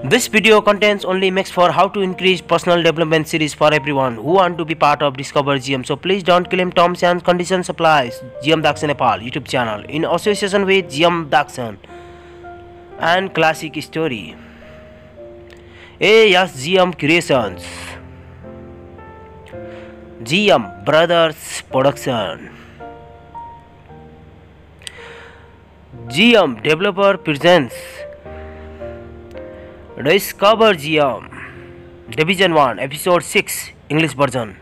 This video contains only makes for how to increase personal development series for everyone who want to be part of Discover GM. So please don't claim terms and conditions applies. GM Daxon Nepal YouTube channel in association with GM Daxon and Classic Story. Yes, GM Creations, GM Brothers Production, GM Developer presents Discover GM Division 1 Episode 6 English version.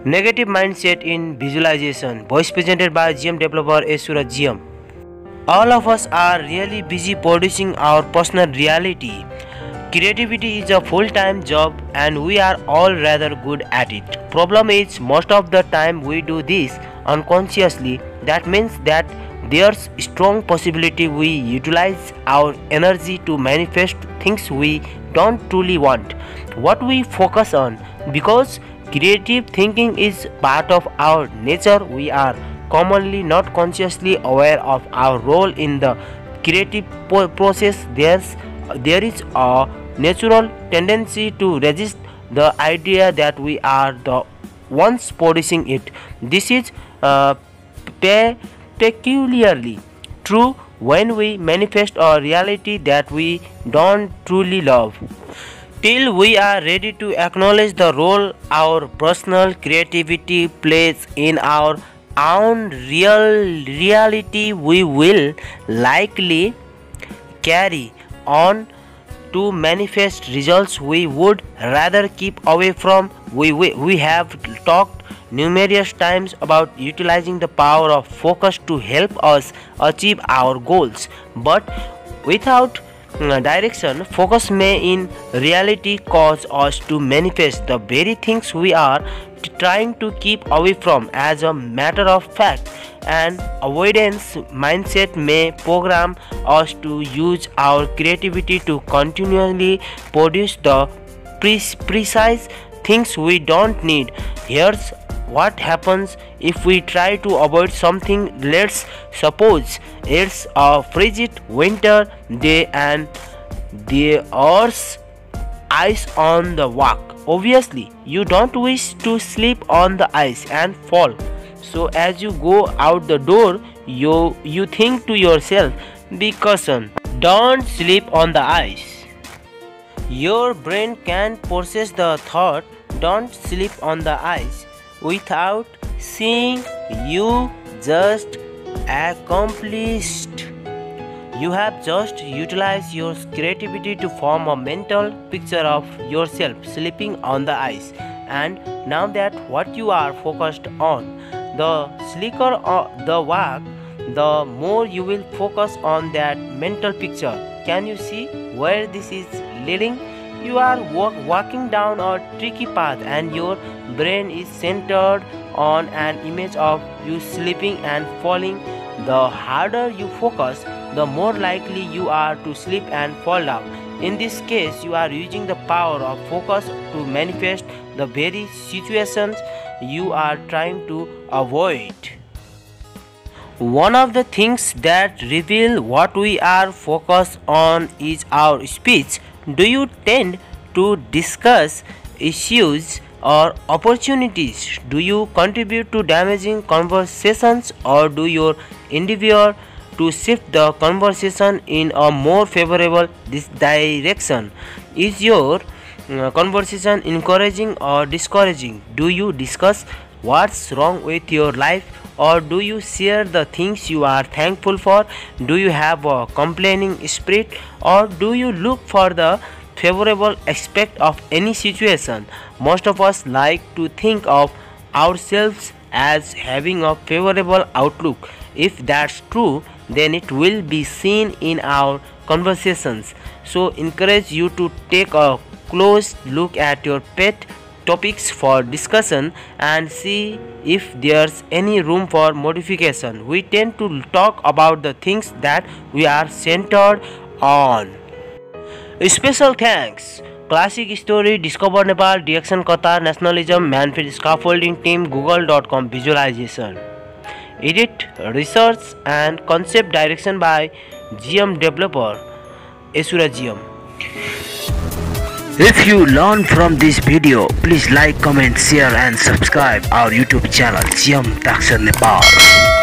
Negative Mindset in Visualization. Voice presented by GM Developer Suraj GM. All of us are really busy producing our personal reality. Creativity is a full-time job and we are all rather good at it. Problem is, most of the time we do this unconsciously. That means that there's strong possibility we utilize our energy to manifest things we don't truly want, what we focus on. Because creative thinking is part of our nature, we are commonly not consciously aware of our role in the creative process. There is a natural tendency to resist the idea that we are the ones producing it. This is peculiarly true when we manifest a reality that we don't truly love. Till we are ready to acknowledge the role our personal creativity plays in our own reality, we will likely carry on to manifest results we would rather keep away from. We have talked numerous times about utilizing the power of focus to help us achieve our goals, but without direction, focus may in reality cause us to manifest the very things we are trying to keep away from. As a matter of fact, an avoidance mindset may program us to use our creativity to continually produce the precise things we don't need. Here's what happens if we try to avoid something. Let's suppose it's a frigid winter day and there's ice on the walk. Obviously, you don't wish to slip on the ice and fall. So as you go out the door, you think to yourself, be caution, don't slip on the ice. Your brain can process the thought, don't slip on the ice, without seeing you just accomplished. You have just utilized your creativity to form a mental picture of yourself slipping on the ice, and now that what you are focused on, the slicker the walk, the more you will focus on that mental picture. Can you see where this is leading? You are walking down a tricky path and your brain is centered on an image of you slipping and falling. The harder you focus, the more likely you are to slip and fall down. In this case, you are using the power of focus to manifest the very situations you are trying to avoid. One of the things that reveal what we are focused on is our speech. Do you tend to discuss issues or opportunities? Do you contribute to damaging conversations, or do you endeavor to shift the conversation in a more favorable direction? Is your conversation encouraging or discouraging? Do you discuss what's wrong with your life, or do you share the things you are thankful for? Do you have a complaining spirit, or do you look for the favorable aspect of any situation? Most of us like to think of ourselves as having a favorable outlook. If that's true, then it will be seen in our conversations. So encourage you to take a close look at your pet topics for discussion and see if there's any room for modification. We tend to talk about the things that we are centered on. Special thanks Classic Story, Discover Nepal, DXN Qatar, Nationalism, Manfred Scaffolding Team, Google.com Visualization. Edit, Research and Concept Direction by GM Developer Suraj GM. If you learn from this video, please like, comment, share and subscribe our YouTube channel Siam Taksar Nepal.